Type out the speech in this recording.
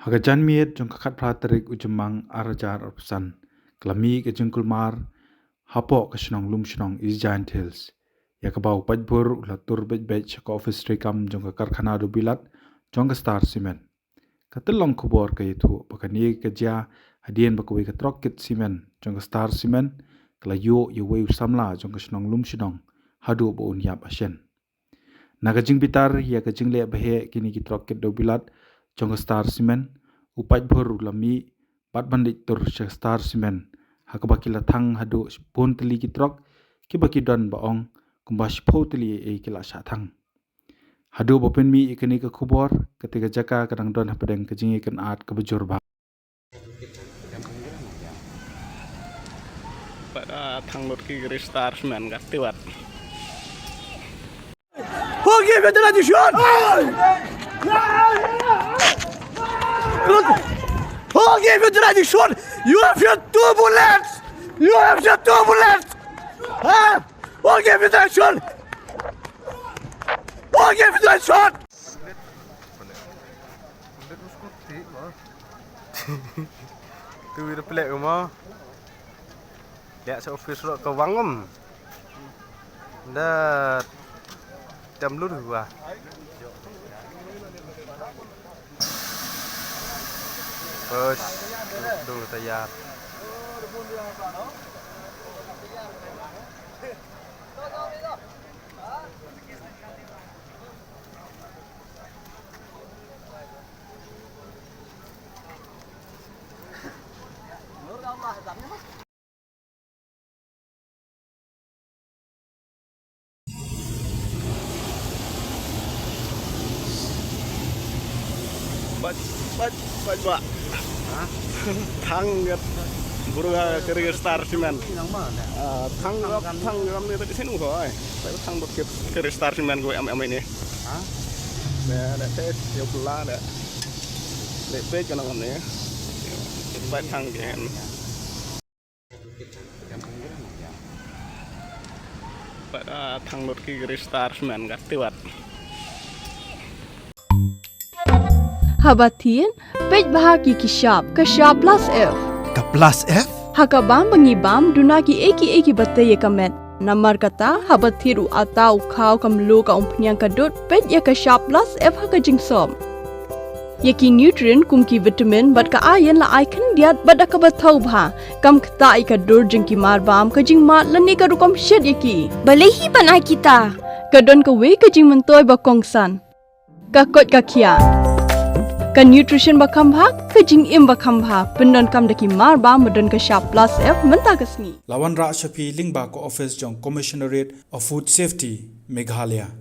Hagajan miet jong kakat praterik ujemang arajar arpsan. Klami ke jengkulmar hapo ke Shillong Lumshnong is Giant Hills. Ya kabau pajbur ulatur bej ke office rekam jong ke karkhana do bilat jong ke Star Cement. Katelong kubor ke itu bakani ke jia hadien bakui ke Trok kit cement jong ke Star Cement kelayo Uwei samla jong ke Shillong Lumshnong hadu bo unyap asyen. Naga jing bitar ya ke jing le bahe kini ki Trok kit do bilat jong ke Star Cement upai bor lami pat bandit tur ke Star Cement hakabakila Thang hadu pun Tylli ki Trok ki baki don baong kumbas po Tylli e kila Shah Thang. Hadu bopen mi ikani ke kubor ketika jaka kadang don hapadeng ke jing ikan art ke bejur ba. Pada Thang lot ki Star Cement kat tiwat. Hoge vedra düşüyor. Hoge vedra düşüyor. You have your two bullets. You have your two bullets. Ha? Hoge vedra düşüyor. Hoge vedra düşüyor. Tu ida pelak rumah. Lihat sa office rok ke wangem. Dah jam lu dua. Bos, dulu tayar. Baik. Thang kat burung kerja Star Cement. Thang ni tadi sini koi. Thang buat kerja Star Cement gue am ini. Ada tes yang pula ada. Lepet kan orang ni. Baik thang kan. Pada thang buat kerja Star Cement kat tiwat. Habatin, pej bahagi ki shop plus F. Ka plus F? Hakabam bangibam dunaki eki batay kamet. Namar kata habatiru atau kau kamlu ka umpnyang kadut pej ya ka shop plus F haka jingsom. Yaki nutrient kum ki vitamin bat ka ayan la icon diat bat ka batau bha. Kam kata ika dur jingki marbam ka jing mat lani ka rukom shed yaki. Balehi panai kita. Kadon ka we ka jing mentoy bakongsan. Ka kot ka kia. Ka nutrition bakam bha ka jing im bakam bha pendon kam daki mar ba medon ka shop plus F menta kasni Lawan ra shapi ling ba ko office jong commissionerate of food safety Meghalaya.